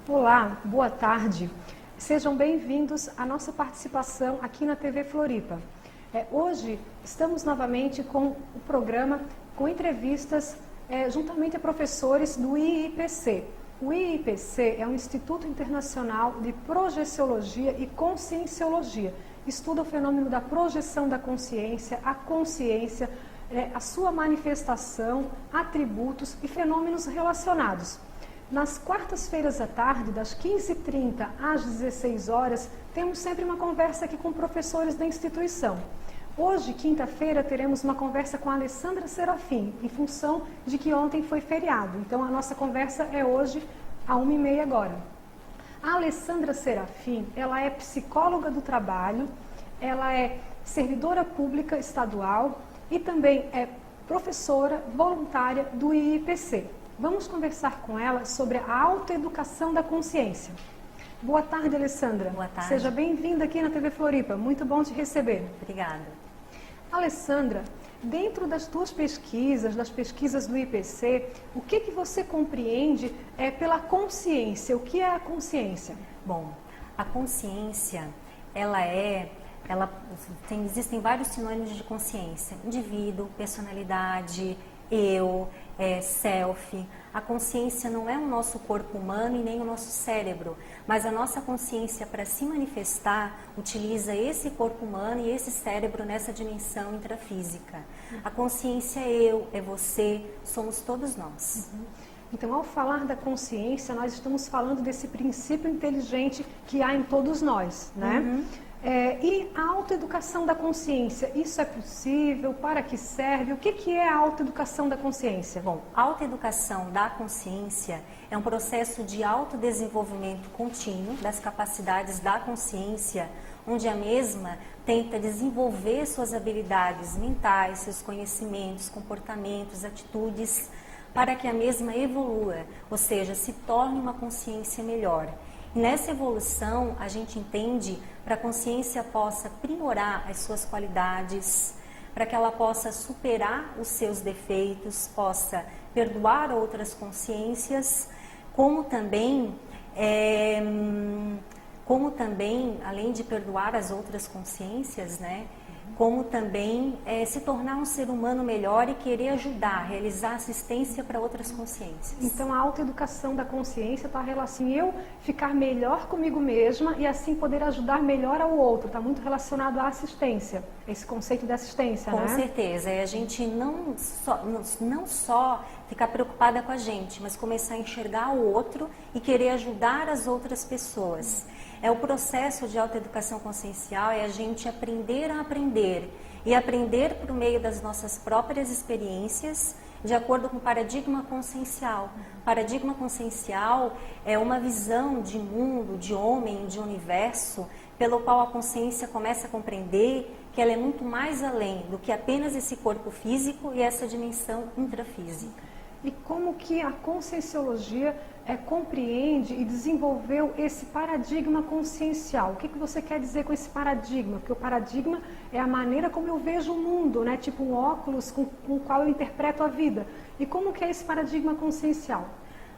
Olá, boa tarde. Sejam bem-vindos à nossa participação aqui na TV Floripa. Hoje estamos novamente com o programa com entrevistas juntamente a professores do IIPC. O IIPC é um Instituto Internacional de Projeciologia e Conscienciologia. Estuda o fenômeno da projeção da consciência, a consciência, a sua manifestação, atributos e fenômenos relacionados. Nas quartas-feiras à tarde, das 15h30 às 16 horas, temos sempre uma conversa aqui com professores da instituição. Hoje, quinta-feira, teremos uma conversa com a Alessandra Serafim, em função de que ontem foi feriado. Então, a nossa conversa é hoje, às 1h30 agora. A Alessandra Serafim, ela é psicóloga do trabalho, ela é servidora pública estadual e também é professora voluntária do IIPC. Vamos conversar com ela sobre a autoeducação da consciência. Boa tarde, Alessandra. Boa tarde. Seja bem-vinda aqui na TV Floripa. Muito bom te receber. Obrigada. Alessandra, dentro das tuas pesquisas, das pesquisas do IPC, o que você compreende pela consciência? O que é a consciência? Bom, a consciência, existem vários sinônimos de consciência. Indivíduo, personalidade, eu, self. A consciência não é o nosso corpo humano e nem o nosso cérebro, mas a nossa consciência, para se manifestar, utiliza esse corpo humano e esse cérebro nessa dimensão intrafísica. A consciência é eu, é você, somos todos nós. Então, ao falar da consciência, nós estamos falando desse princípio inteligente que há em todos nós, né? E a autoeducação da consciência, isso é possível? Para que serve? O que é a autoeducação da consciência? Bom, a autoeducação da consciência é um processo de autodesenvolvimento contínuo das capacidades da consciência, onde a mesma tenta desenvolver suas habilidades mentais, seus conhecimentos, comportamentos, atitudes, para que a mesma evolua, ou seja, se torne uma consciência melhor. E nessa evolução, a gente entende para a consciência possa aprimorar as suas qualidades, para que ela possa superar os seus defeitos, possa perdoar outras consciências, como também, além de perdoar as outras consciências, né? Como também se tornar um ser humano melhor e querer ajudar, realizar assistência para outras consciências. Então, a autoeducação da consciência está relacionada eu ficar melhor comigo mesma e assim poder ajudar melhor ao outro. Está muito relacionado à assistência, esse conceito de assistência, né? Com né? certeza. É a gente não só ficar preocupada com a gente, mas começar a enxergar o outro e querer ajudar as outras pessoas. É o processo de autoeducação consciencial, é a gente aprender a aprender. E aprender por meio das nossas próprias experiências, de acordo com o paradigma consciencial. Paradigma consciencial é uma visão de mundo, de homem, de universo, pelo qual a consciência começa a compreender que ela é muito mais além do que apenas esse corpo físico e essa dimensão intrafísica. E como que a conscienciologia compreende e desenvolveu esse paradigma consciencial? O que você quer dizer com esse paradigma? Porque o paradigma é a maneira como eu vejo o mundo, né? Tipo um óculos com o qual eu interpreto a vida. E como que é esse paradigma consciencial?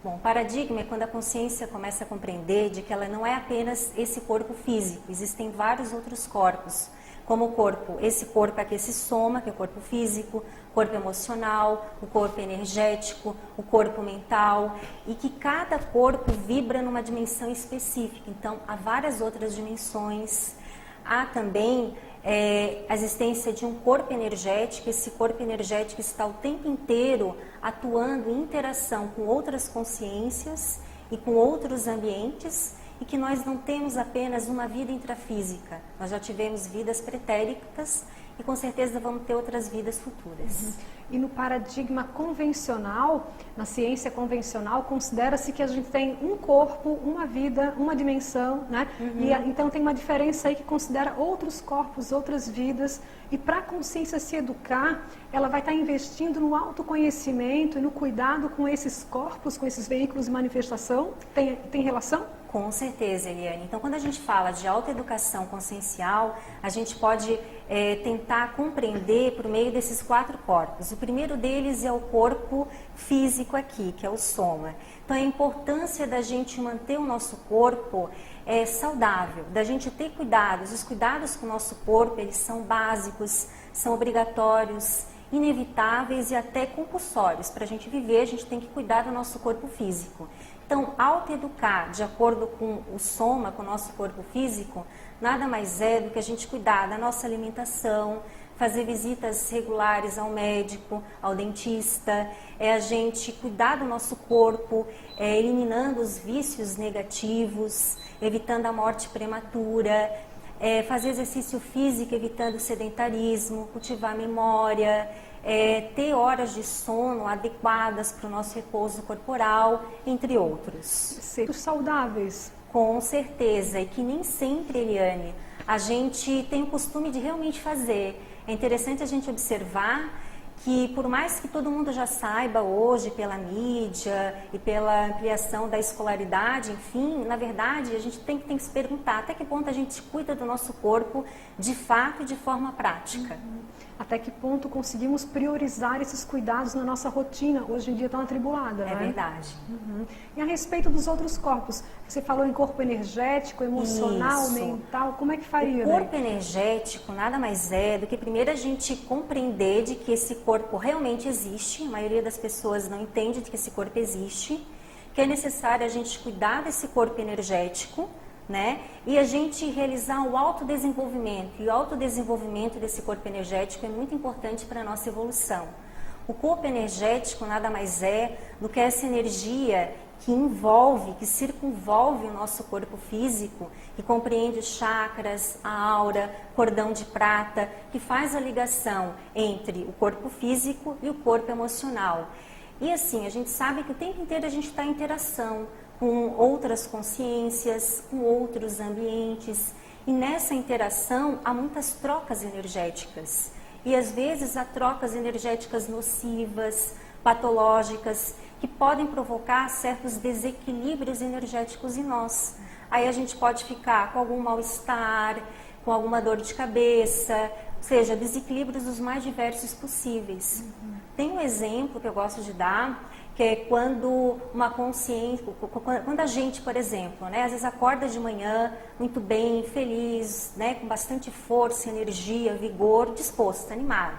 Bom, paradigma é quando a consciência começa a compreender de que ela não é apenas esse corpo físico, existem vários outros corpos. Como o corpo, esse corpo aqui se soma, que é o corpo físico, corpo emocional, o corpo energético, o corpo mental, e que cada corpo vibra numa dimensão específica. Então, há várias outras dimensões. Há também a existência de um corpo energético. Esse corpo energético está o tempo inteiro atuando em interação com outras consciências e com outros ambientes, e que nós não temos apenas uma vida intrafísica, nós já tivemos vidas pretéritas e com certeza vamos ter outras vidas futuras. E no paradigma convencional, na ciência convencional, considera-se que a gente tem um corpo, uma vida, uma dimensão, né? E então tem uma diferença aí que considera outros corpos, outras vidas. E para a consciência se educar, ela vai estar investindo no autoconhecimento e no cuidado com esses corpos, com esses veículos de manifestação. Tem relação? Com certeza, Eliane. Então, quando a gente fala de autoeducação consciencial, a gente pode tentar compreender por meio desses 4 corpos. O primeiro deles é o corpo físico aqui, que é o soma. Então, a importância da gente manter o nosso corpo saudável, da gente ter cuidados. Os cuidados com o nosso corpo, eles são básicos, são obrigatórios, inevitáveis e até compulsórios. Para a gente viver, a gente tem que cuidar do nosso corpo físico. Então, autoeducar de acordo com o soma, com o nosso corpo físico, nada mais é do que a gente cuidar da nossa alimentação, fazer visitas regulares ao médico, ao dentista, a gente cuidar do nosso corpo, eliminando os vícios negativos, evitando a morte prematura, fazer exercício físico, evitando o sedentarismo, cultivar a memória, ter horas de sono adequadas para o nosso repouso corporal, entre outros. Ser saudáveis. Com certeza, e que nem sempre, Eliane, a gente tem o costume de realmente fazer. É interessante a gente observar que, por mais que todo mundo já saiba hoje pela mídia e pela ampliação da escolaridade, enfim, na verdade a gente tem que se perguntar até que ponto a gente cuida do nosso corpo de fato e de forma prática. Até que ponto conseguimos priorizar esses cuidados na nossa rotina, hoje em dia tão atribulada, né? É verdade. E a respeito dos outros corpos, você falou em corpo energético, emocional, Isso. mental, como é que faria? O corpo energético nada mais é do que primeiro a gente compreender de que esse corpo realmente existe, a maioria das pessoas não entende de que esse corpo existe, que é necessário a gente cuidar desse corpo energético, né? E a gente realizar o autodesenvolvimento. E o autodesenvolvimento desse corpo energético é muito importante para a nossa evolução. O corpo energético nada mais é do que essa energia que envolve, que circunvolve o nosso corpo físico, que compreende os chakras, a aura, cordão de prata, que faz a ligação entre o corpo físico e o corpo emocional. E assim, a gente sabe que o tempo inteiro a gente está em interação com outras consciências, com outros ambientes. E nessa interação há muitas trocas energéticas. E às vezes há trocas energéticas nocivas, patológicas, que podem provocar certos desequilíbrios energéticos em nós. Aí a gente pode ficar com algum mal-estar, com alguma dor de cabeça, ou seja, desequilíbrios os mais diversos possíveis. Tem um exemplo que eu gosto de dar, que é quando uma consciência, quando a gente, por exemplo, né, às vezes acorda de manhã muito bem, feliz, né, com bastante força, energia, vigor, disposto, animado.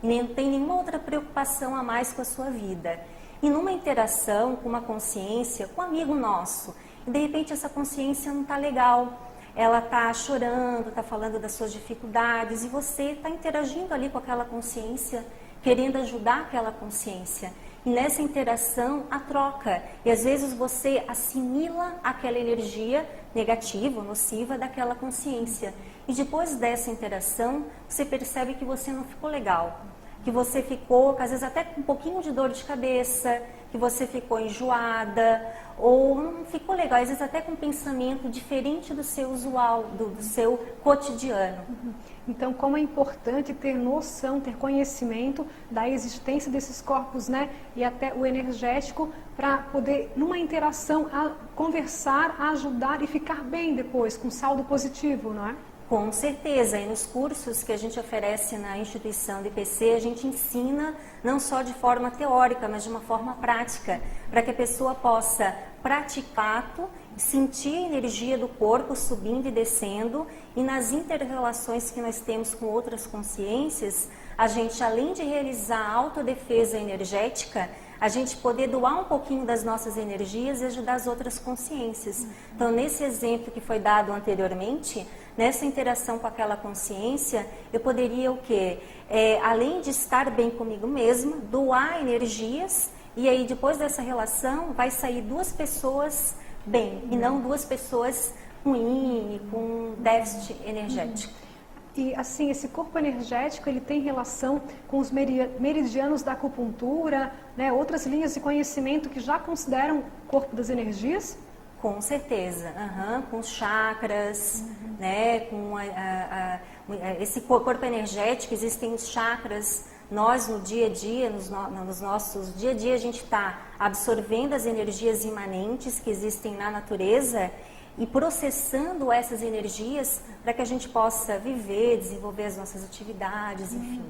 E não tem nenhuma outra preocupação a mais com a sua vida. E numa interação com uma consciência, com um amigo nosso, e de repente essa consciência não está legal, ela está chorando, está falando das suas dificuldades, e você está interagindo ali com aquela consciência, querendo ajudar aquela consciência. E nessa interação, a troca. E às vezes você assimila aquela energia negativa, nociva daquela consciência. E depois dessa interação, você percebe que você não ficou legal. Que você ficou, às vezes até com um pouquinho de dor de cabeça, que você ficou enjoada, ou não ficou legal, às vezes até com um pensamento diferente do seu usual, do seu cotidiano. Então, como é importante ter noção, ter conhecimento da existência desses corpos, né? E até o energético, para poder, numa interação, conversar, ajudar e ficar bem depois, com saldo positivo, não é? Com certeza, e nos cursos que a gente oferece na instituição do IPC, a gente ensina não só de forma teórica, mas de uma forma prática, para que a pessoa possa praticar, sentir a energia do corpo subindo e descendo, e nas inter-relações que nós temos com outras consciências, a gente, além de realizar a autodefesa energética, a gente poder doar um pouquinho das nossas energias e ajudar as outras consciências. Então, nesse exemplo que foi dado anteriormente, nessa interação com aquela consciência, eu poderia o quê? Além de estar bem comigo mesma, doar energias, e aí depois dessa relação vai sair 2 pessoas bem, e não 2 pessoas ruins, com déficit energético. E assim, esse corpo energético, ele tem relação com os meridianos da acupuntura, né, outras linhas de conhecimento que já consideram o corpo das energias? Com certeza, com os chakras, né, com esse corpo energético, existem os chakras nós no dia a dia, nos nossos dia a dia, a gente está absorvendo as energias imanentes que existem na natureza e processando essas energias para que a gente possa viver, desenvolver as nossas atividades, enfim.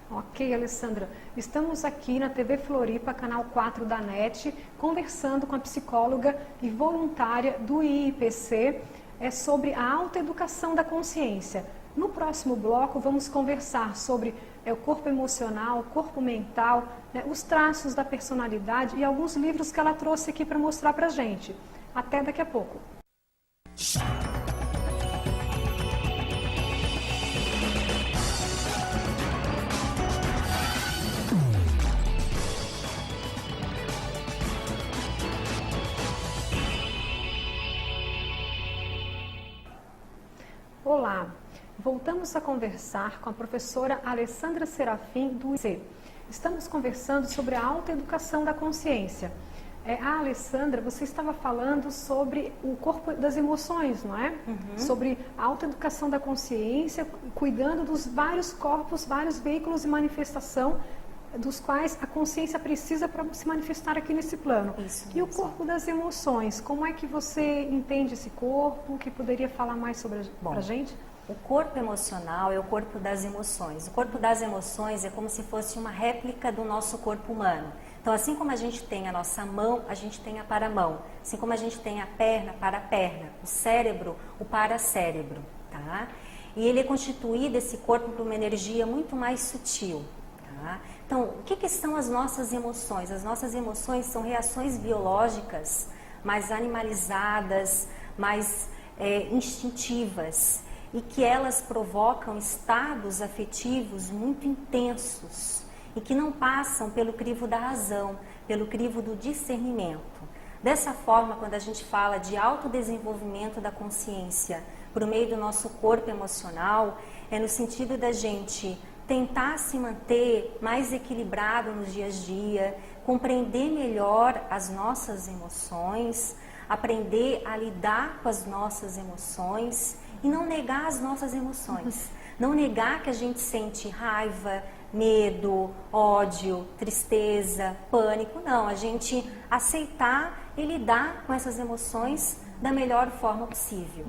Ok, Alessandra. Estamos aqui na TV Floripa, canal 4 da NET, conversando com a psicóloga e voluntária do IIPC sobre a autoeducação da consciência. No próximo bloco, vamos conversar sobre o corpo emocional, o corpo mental, os traços da personalidade e alguns livros que ela trouxe aqui para mostrar para a gente. Até daqui a pouco. Olá, voltamos a conversar com a professora Alessandra Serafim do IC. Estamos conversando sobre a autoeducação da consciência. A Alessandra, você estava falando sobre o corpo das emoções, não é? Sobre a autoeducação da consciência, cuidando dos vários corpos, vários veículos de manifestação dos quais a consciência precisa para se manifestar aqui nesse plano. Isso, e o corpo das emoções, como é que você entende esse corpo? Que poderia falar mais sobre para a gente? O corpo emocional é o corpo das emoções. O corpo das emoções é como se fosse uma réplica do nosso corpo humano. Então, assim como a gente tem a nossa mão, a gente tem a paramão. Assim como a gente tem a perna, para a perna. O cérebro, o paracérebro, tá? E ele é constituído, esse corpo, por uma energia muito mais sutil, tá? Então, o que são as nossas emoções? As nossas emoções são reações biológicas mais animalizadas, mais instintivas, e que elas provocam estados afetivos muito intensos e que não passam pelo crivo da razão, pelo crivo do discernimento. Dessa forma, quando a gente fala de autodesenvolvimento da consciência por meio do nosso corpo emocional, é no sentido da gente tentar se manter mais equilibrado nos dias a dia, compreender melhor as nossas emoções, aprender a lidar com as nossas emoções e não negar as nossas emoções. Não negar que a gente sente raiva, medo, ódio, tristeza, pânico. Não, a gente aceitar e lidar com essas emoções da melhor forma possível.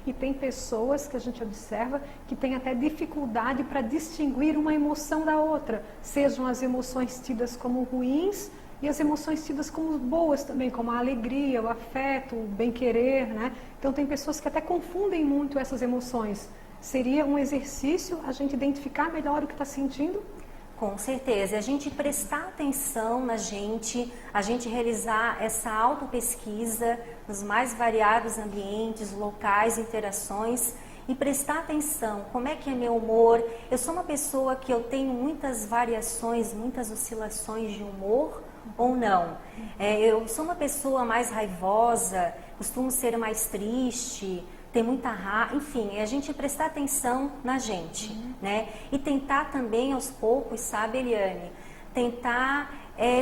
E tem pessoas que a gente observa que têm até dificuldade para distinguir uma emoção da outra, sejam as emoções tidas como ruins e as emoções tidas como boas também, como a alegria, o afeto, o bem-querer, né? Então tem pessoas que até confundem muito essas emoções. Seria um exercício a gente identificar melhor o que está sentindo? Com certeza, a gente prestar atenção na gente, a gente realizar essa autopesquisa nos mais variados ambientes, locais, interações e prestar atenção, como é que é meu humor? Eu sou uma pessoa que eu tenho muitas variações, muitas oscilações de humor ou não? Eu sou uma pessoa mais raivosa, costumo ser mais triste, ter muita raiva, enfim, a gente prestar atenção na gente, né? E tentar também aos poucos, sabe, Eliane, tentar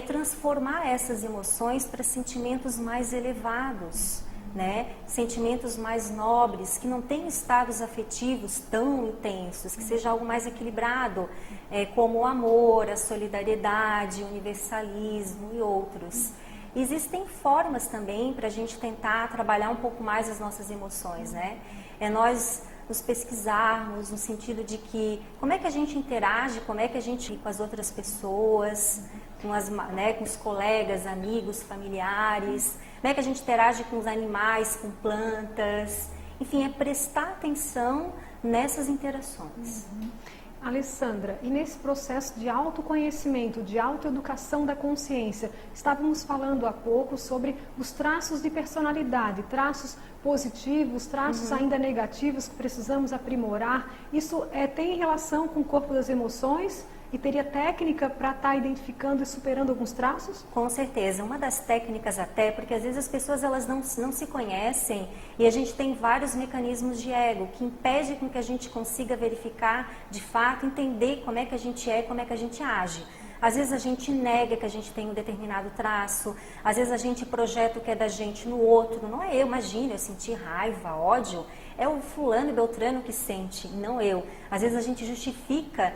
transformar essas emoções para sentimentos mais elevados, né? Sentimentos mais nobres, que não tenham estados afetivos tão intensos, que seja algo mais equilibrado, como o amor, a solidariedade, o universalismo e outros. Existem formas também para a gente tentar trabalhar um pouco mais as nossas emoções, né? Nós nos pesquisarmos no sentido de que como é que a gente interage, como é que a gente com as outras pessoas, com os colegas, amigos, familiares, como é que a gente interage com os animais, com plantas, enfim, prestar atenção nessas interações. Alessandra, e nesse processo de autoconhecimento, de autoeducação da consciência, estávamos falando há pouco sobre os traços de personalidade, traços positivos, traços ainda negativos que precisamos aprimorar. Isso tem relação com o corpo das emoções? E teria técnica para estar identificando e superando alguns traços? Com certeza, uma das técnicas até, porque às vezes as pessoas elas não se conhecem e a gente tem vários mecanismos de ego que impedem com que a gente consiga verificar de fato, entender como é que a gente é, como é que a gente age. Às vezes a gente nega que a gente tem um determinado traço, às vezes a gente projeta o que é da gente no outro. Não é eu, imagina, eu senti raiva, ódio, é o fulano e beltrano que sente, não eu. Às vezes a gente justifica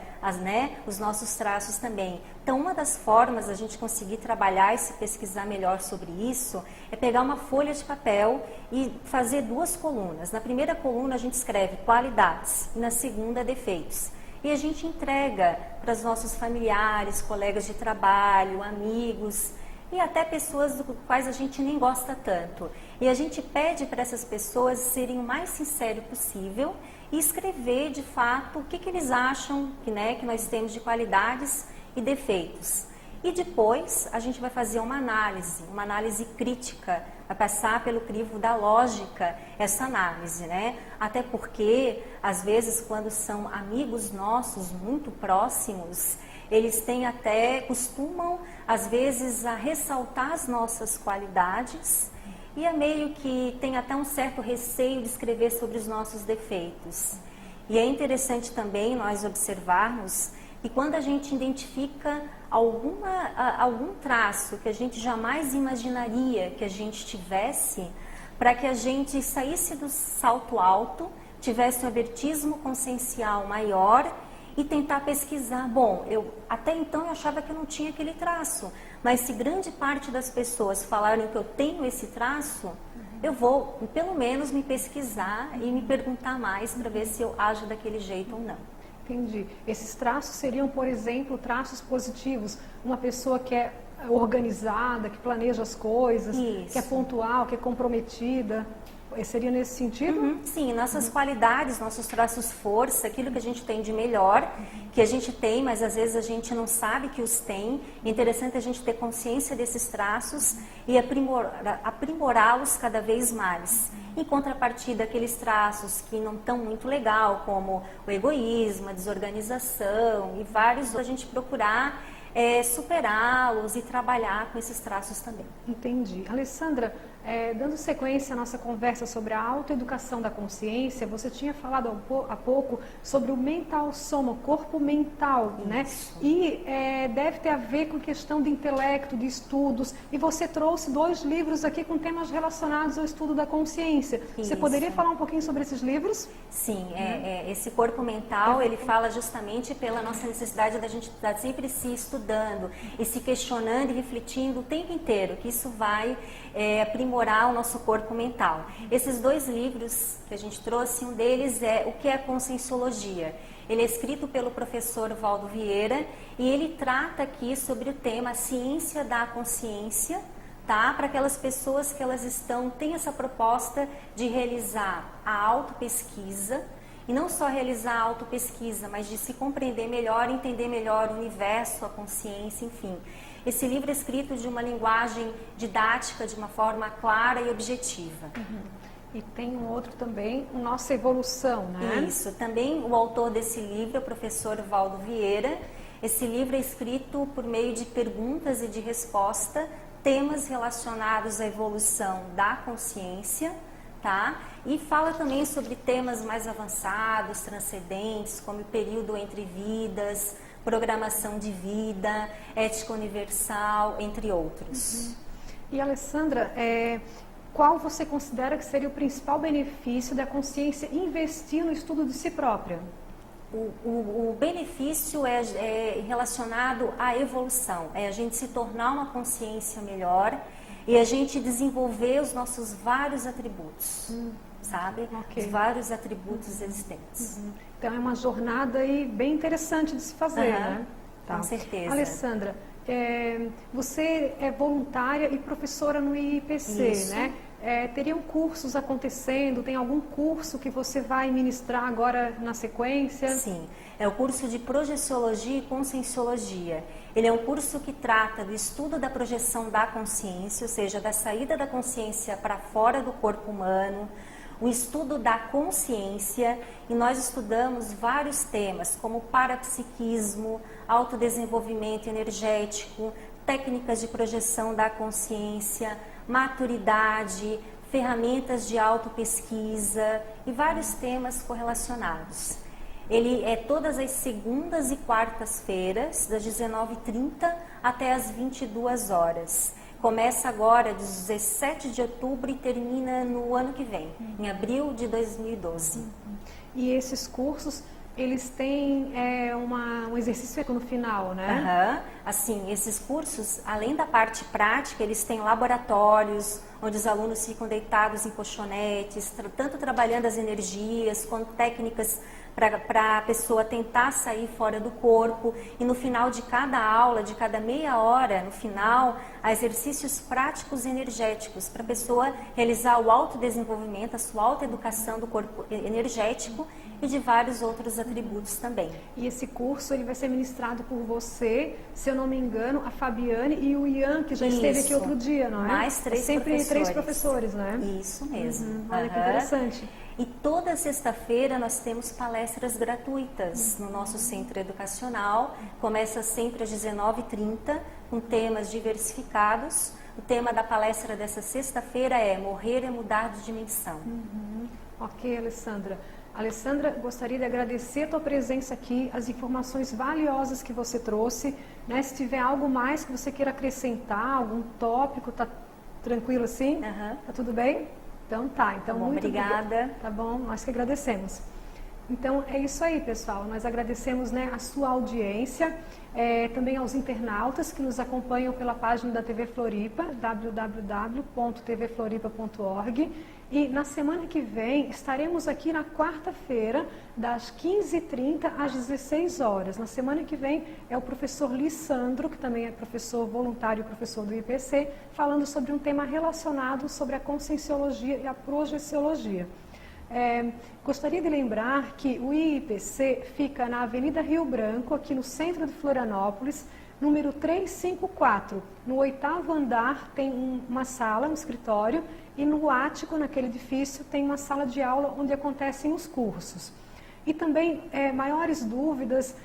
os nossos traços também. Então, uma das formas da gente conseguir trabalhar e se pesquisar melhor sobre isso é pegar uma folha de papel e fazer 2 colunas. Na primeira coluna a gente escreve qualidades e na segunda defeitos. E a gente entrega para os nossos familiares, colegas de trabalho, amigos e até pessoas do quais a gente nem gosta tanto. E a gente pede para essas pessoas serem o mais sincero possível e escrever de fato o que eles acham que nós temos de qualidades e defeitos. E depois a gente vai fazer uma análise crítica, vai passar pelo crivo da lógica essa análise, Até porque, às vezes, quando são amigos nossos muito próximos, eles costumam, às vezes, a ressaltar as nossas qualidades e meio que tem até um certo receio de escrever sobre os nossos defeitos. E é interessante também nós observarmos que quando a gente identifica algum traço que a gente jamais imaginaria que a gente tivesse, para que a gente saísse do salto alto, tivesse um abertismo consciencial maior e tentar pesquisar. Bom, até então eu achava que eu não tinha aquele traço, mas se grande parte das pessoas falaram que eu tenho esse traço, eu vou pelo menos me pesquisar e me perguntar mais para ver se eu ajo daquele jeito ou não. Entendi. Esses traços seriam, por exemplo, traços positivos. Uma pessoa que é organizada, que planeja as coisas, Isso. que é pontual, que é comprometida. Seria nesse sentido? Sim, nossas qualidades, nossos traços força, aquilo que a gente tem de melhor, que a gente tem, mas às vezes a gente não sabe que os tem. É interessante a gente ter consciência desses traços e aprimorá-los cada vez mais. Em contrapartida, aqueles traços que não estão muito legal, como o egoísmo, a desorganização e vários, a gente procurar superá-los e trabalhar com esses traços também. Entendi. Alessandra, dando sequência à nossa conversa sobre a autoeducação da consciência, você tinha falado há pouco sobre o mental soma, o corpo mental, Isso. E deve ter a ver com questão de intelecto, de estudos, e você trouxe 2 livros aqui com temas relacionados ao estudo da consciência. Você poderia falar um pouquinho sobre esses livros? Sim, esse corpo mental, ele fala justamente pela nossa necessidade da gente estar sempre se estudando e se questionando e refletindo o tempo inteiro, que isso vai aprimorar o nosso corpo mental. Esses 2 livros que a gente trouxe, um deles é O que é Conscienciologia. Ele é escrito pelo professor Valdo Vieira e ele trata aqui sobre o tema ciência da consciência, para aquelas pessoas que têm essa proposta de realizar a autopesquisa, e não só realizar a autopesquisa, mas de se compreender melhor, entender melhor o universo, a consciência, enfim. Esse livro é escrito de uma linguagem didática, de uma forma clara e objetiva. E tem um outro também, Nossa Evolução, Isso, também o autor desse livro é o professor Valdo Vieira. Esse livro é escrito por meio de perguntas e de resposta, temas relacionados à evolução da consciência, E fala também sobre temas mais avançados, transcendentes, como o período entre vidas, programação de vida, ética universal, entre outros. E Alessandra, qual você considera que seria o principal benefício da consciência investir no estudo de si própria? O benefício é relacionado à evolução, é a gente se tornar uma consciência melhor e a gente desenvolver os nossos vários atributos, sabe? Okay. Os vários atributos existentes. Então é uma jornada aí bem interessante de se fazer, Com certeza. Alessandra, você é voluntária e professora no IPC, Isso. Teriam cursos acontecendo? Tem algum curso que você vai ministrar agora na sequência? Sim, é o curso de Projeciologia e Conscienciologia. Ele é um curso que trata do estudo da projeção da consciência, ou seja, da saída da consciência para fora do corpo humano, o estudo da consciência, e nós estudamos vários temas, como parapsiquismo, autodesenvolvimento energético, técnicas de projeção da consciência, maturidade, ferramentas de autopesquisa e vários temas correlacionados. Ele é todas as segundas e quartas-feiras, das 19h30 até as 22 horas. Começa agora, de 17 de outubro, e termina no ano que vem, em abril de 2012. E esses cursos, eles têm um exercício no final, né? Assim, esses cursos, além da parte prática, eles têm laboratórios, onde os alunos ficam deitados em colchonetes, tanto trabalhando as energias, quanto técnicas para a pessoa tentar sair fora do corpo. E no final de cada aula, de cada meia hora, no final, há exercícios práticos e energéticos para a pessoa realizar o autodesenvolvimento, a sua autoeducação do corpo energético e de vários outros atributos também. E esse curso ele vai ser ministrado por você, se eu não me engano, a Fabiane e o Ian, que já esteve aqui outro dia, não é? Mais 3 sempre professores. 3 professores, né? Isso mesmo. Olha que interessante. E toda sexta-feira nós temos palestras gratuitas no nosso centro educacional. Começa sempre às 19h30, com temas diversificados. O tema da palestra dessa sexta-feira é Morrer é Mudar de Dimensão. Ok, Alessandra. Alessandra, gostaria de agradecer a tua presença aqui, as informações valiosas que você trouxe, né? Se tiver algo mais que você queira acrescentar, algum tópico, tá tranquilo assim? Tá tudo bem? Então tá. Então, muito obrigada. Tá bom, nós que agradecemos. Então é isso aí, pessoal. Nós agradecemos, né, a sua audiência, também aos internautas que nos acompanham pela página da TV Floripa, www.tvfloripa.org. E na semana que vem estaremos aqui na quarta-feira, das 15h30 às 16 horas. Na semana que vem é o professor Lissandro, que também é professor voluntário e professor do IPC, falando sobre um tema relacionado sobre a conscienciologia e a projeciologia. Gostaria de lembrar que o IIPC fica na Avenida Rio Branco, aqui no centro de Florianópolis, número 354. No 8º andar tem uma sala, um escritório, e no ático, naquele edifício, tem uma sala de aula onde acontecem os cursos. E também, maiores dúvidas,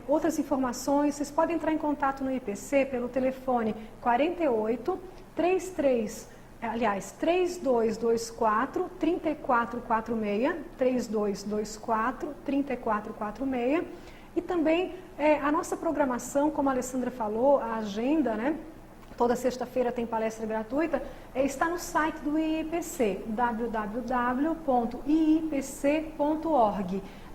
outras informações, vocês podem entrar em contato no IPC pelo telefone 3224 3446, 3224 3446. E também a nossa programação, como a Alessandra falou, a agenda, né? Toda sexta-feira tem palestra gratuita, está no site do IIPC, www.iipc.org.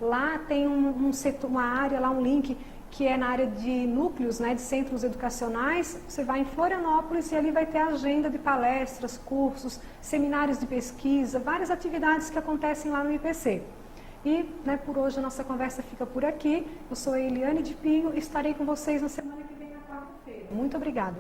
Lá tem uma área, lá um link que é na área de núcleos, né, de centros educacionais. Você vai em Florianópolis e ali vai ter a agenda de palestras, cursos, seminários de pesquisa, várias atividades que acontecem lá no IPC. E, né, por hoje a nossa conversa fica por aqui. Eu sou a Eliane de Pinho e estarei com vocês na semana que vem, na quarta-feira. Muito obrigada.